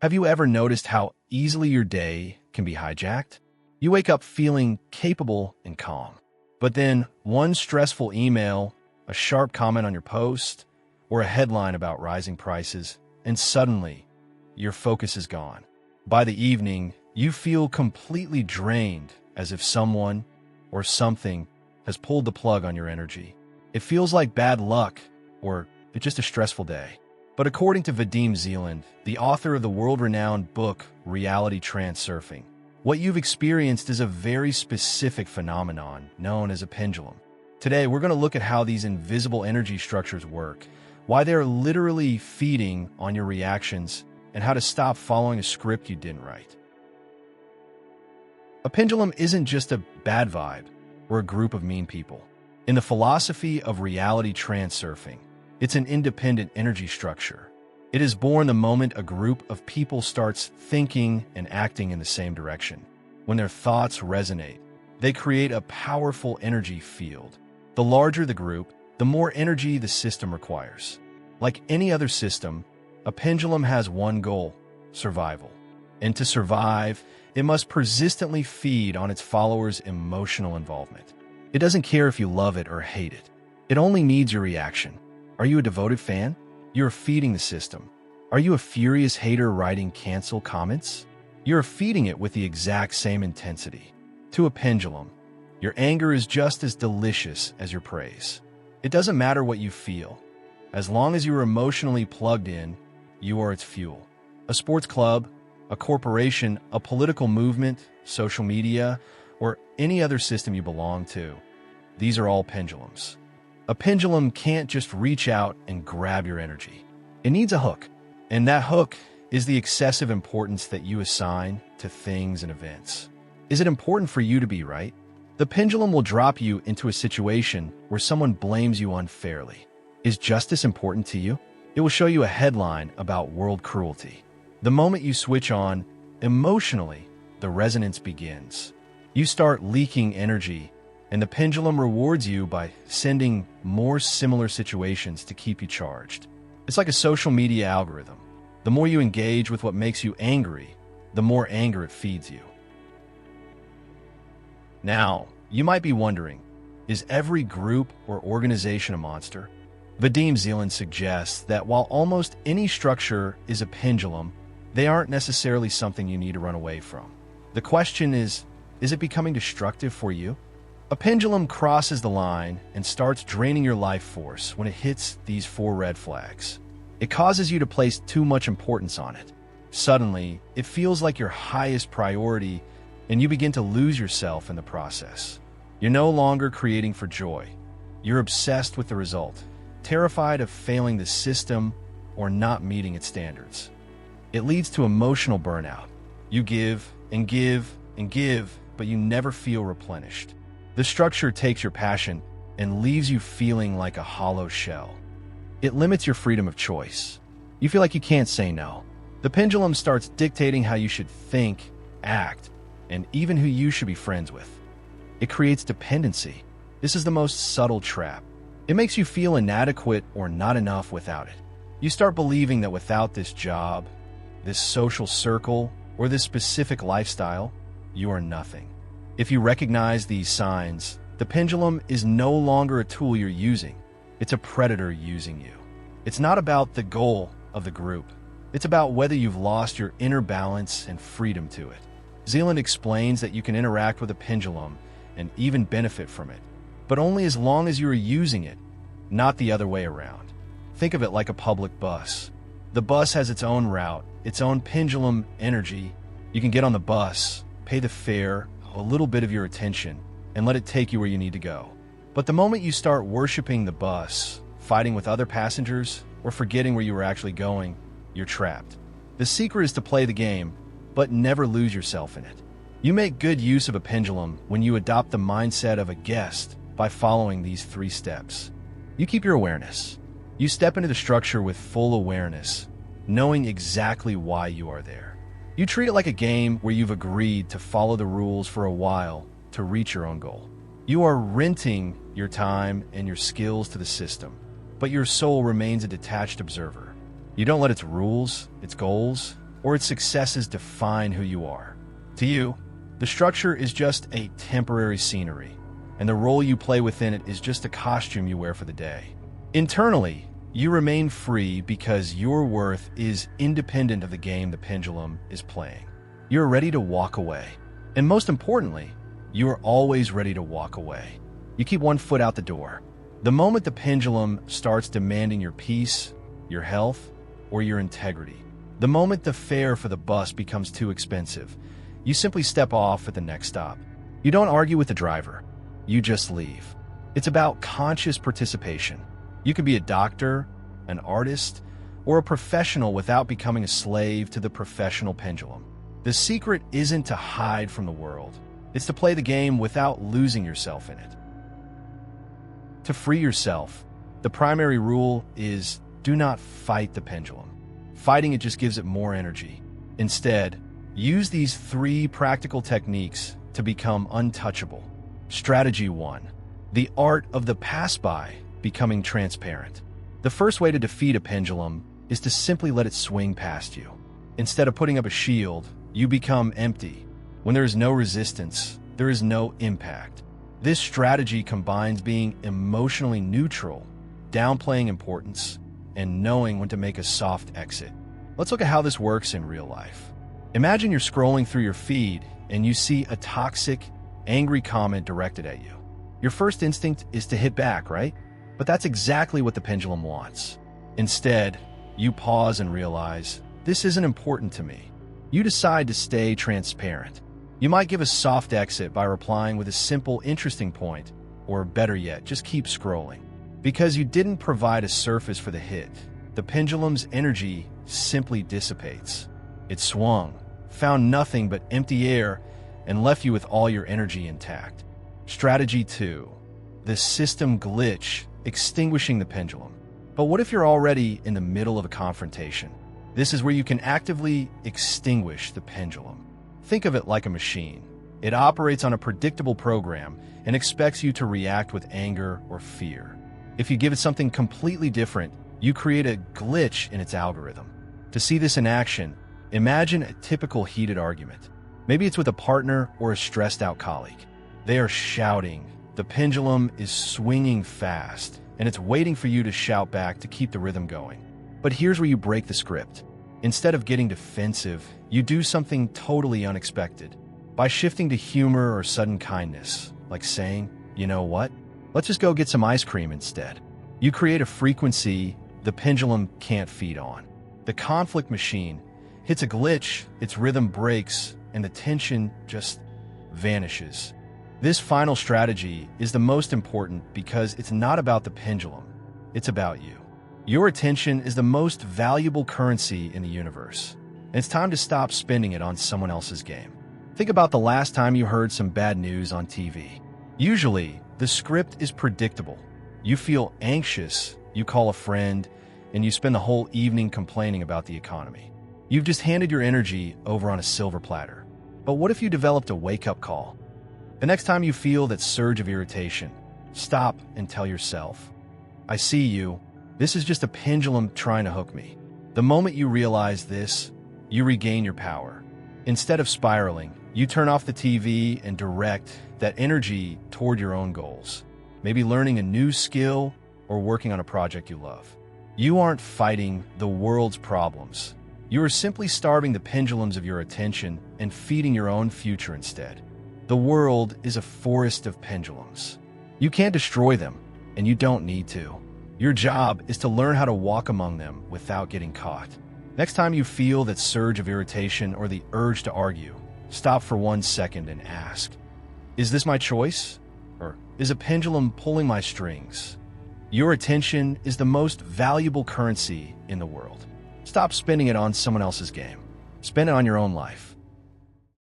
Have you ever noticed how easily your day can be hijacked? You wake up feeling capable and calm, but then one stressful email, a sharp comment on your post, or a headline about rising prices, and suddenly your focus is gone. By the evening, you feel completely drained, as if someone or something has pulled the plug on your energy. It feels like bad luck, or it's just a stressful day. But according to Vadim Zeland, the author of the world-renowned book Reality Transurfing, what you've experienced is a very specific phenomenon known as a pendulum. Today, we're going to look at how these invisible energy structures work, why they're literally feeding on your reactions, and how to stop following a script you didn't write. A pendulum isn't just a bad vibe or a group of mean people. In the philosophy of reality transurfing, it's an independent energy structure. It is born the moment a group of people starts thinking and acting in the same direction. When their thoughts resonate, they create a powerful energy field. The larger the group, the more energy the system requires. Like any other system, a pendulum has one goal: survival. And to survive, it must persistently feed on its followers' emotional involvement. It doesn't care if you love it or hate it. It only needs your reaction. Are you a devoted fan? You're feeding the system. Are you a furious hater writing cancel comments? You're feeding it with the exact same intensity. To a pendulum, your anger is just as delicious as your praise. It doesn't matter what you feel. As long as you're emotionally plugged in, you are its fuel. A sports club, a corporation, a political movement, social media, or any other system you belong to, these are all pendulums. A pendulum can't just reach out and grab your energy. It needs a hook, and that hook is the excessive importance that you assign to things and events. Is it important for you to be right? The pendulum will drop you into a situation where someone blames you unfairly. Is justice important to you? It will show you a headline about world cruelty. The moment you switch on, emotionally, the resonance begins. You start leaking energy, and the pendulum rewards you by sending more similar situations to keep you charged. It's like a social media algorithm. The more you engage with what makes you angry, the more anger it feeds you. Now, you might be wondering, is every group or organization a monster? Vadim Zeland suggests that while almost any structure is a pendulum, they aren't necessarily something you need to run away from. The question is it becoming destructive for you? A pendulum crosses the line and starts draining your life force when it hits these 4 red flags. It causes you to place too much importance on it. Suddenly, it feels like your highest priority, and you begin to lose yourself in the process. You're no longer creating for joy. You're obsessed with the result, terrified of failing the system or not meeting its standards. It leads to emotional burnout. You give and give and give, but you never feel replenished. The structure takes your passion and leaves you feeling like a hollow shell. It limits your freedom of choice. You feel like you can't say no. The pendulum starts dictating how you should think, act, and even who you should be friends with. It creates dependency. This is the most subtle trap. It makes you feel inadequate or not enough without it. You start believing that without this job, this social circle, or this specific lifestyle, you are nothing. If you recognize these signs, the pendulum is no longer a tool you're using. It's a predator using you. It's not about the goal of the group. It's about whether you've lost your inner balance and freedom to it. Zeland explains that you can interact with a pendulum and even benefit from it, but only as long as you are using it, not the other way around. Think of it like a public bus. The bus has its own route, its own pendulum energy. You can get on the bus, pay the fare, a little bit of your attention, and let it take you where you need to go. But the moment you start worshiping the bus, fighting with other passengers, or forgetting where you were actually going, you're trapped. The secret is to play the game, but never lose yourself in it. You make good use of a pendulum when you adopt the mindset of a guest by following these 3 steps. You keep your awareness. You step into the structure with full awareness, knowing exactly why you are there. You treat it like a game where you've agreed to follow the rules for a while to reach your own goal. You are renting your time and your skills to the system, but your soul remains a detached observer. You don't let its rules, its goals, or its successes define who you are. To you, the structure is just a temporary scenery, and the role you play within it is just a costume you wear for the day. Internally, you remain free because your worth is independent of the game the pendulum is playing. You're ready to walk away. And most importantly, you are always ready to walk away. You keep one foot out the door. The moment the pendulum starts demanding your peace, your health, or your integrity, the moment the fare for the bus becomes too expensive, you simply step off at the next stop. You don't argue with the driver. You just leave. It's about conscious participation. You can be a doctor, an artist, or a professional without becoming a slave to the professional pendulum. The secret isn't to hide from the world. It's to play the game without losing yourself in it. To free yourself, the primary rule is do not fight the pendulum. Fighting it just gives it more energy. Instead, use these 3 practical techniques to become untouchable. Strategy 1. The art of the pass-by, becoming transparent. The first way to defeat a pendulum is to simply let it swing past you. Instead of putting up a shield, you become empty. When there is no resistance, there is no impact. This strategy combines being emotionally neutral, downplaying importance, and knowing when to make a soft exit. Let's look at how this works in real life. Imagine you're scrolling through your feed and you see a toxic, angry comment directed at you. Your first instinct is to hit back, right? But that's exactly what the pendulum wants. Instead, you pause and realize, this isn't important to me. You decide to stay transparent. You might give a soft exit by replying with a simple, interesting point, or better yet, just keep scrolling. Because you didn't provide a surface for the hit, the pendulum's energy simply dissipates. It swung, found nothing but empty air, and left you with all your energy intact. Strategy 2. The system glitch, extinguishing the pendulum. But what if you're already in the middle of a confrontation? This is where you can actively extinguish the pendulum. Think of it like a machine. It operates on a predictable program and expects you to react with anger or fear. If you give it something completely different, you create a glitch in its algorithm. To see this in action, imagine a typical heated argument. Maybe it's with a partner or a stressed-out colleague. They are shouting. The pendulum is swinging fast, and it's waiting for you to shout back to keep the rhythm going. But here's where you break the script. Instead of getting defensive, you do something totally unexpected. By shifting to humor or sudden kindness, like saying, you know what? Let's just go get some ice cream instead. You create a frequency the pendulum can't feed on. The conflict machine hits a glitch, its rhythm breaks, and the tension just vanishes. This final strategy is the most important because it's not about the pendulum, it's about you. Your attention is the most valuable currency in the universe, and it's time to stop spending it on someone else's game. Think about the last time you heard some bad news on TV. Usually, the script is predictable. You feel anxious, you call a friend, and you spend the whole evening complaining about the economy. You've just handed your energy over on a silver platter. But what if you developed a wake-up call? The next time you feel that surge of irritation, stop and tell yourself, I see you. This is just a pendulum trying to hook me. The moment you realize this, you regain your power. Instead of spiraling, you turn off the TV and direct that energy toward your own goals. Maybe learning a new skill or working on a project you love. You aren't fighting the world's problems. You are simply starving the pendulums of your attention and feeding your own future instead. The world is a forest of pendulums. You can't destroy them, and you don't need to. Your job is to learn how to walk among them without getting caught. Next time you feel that surge of irritation or the urge to argue, stop for 1 second and ask, is this my choice? Or is a pendulum pulling my strings? Your attention is the most valuable currency in the world. Stop spending it on someone else's game. Spend it on your own life.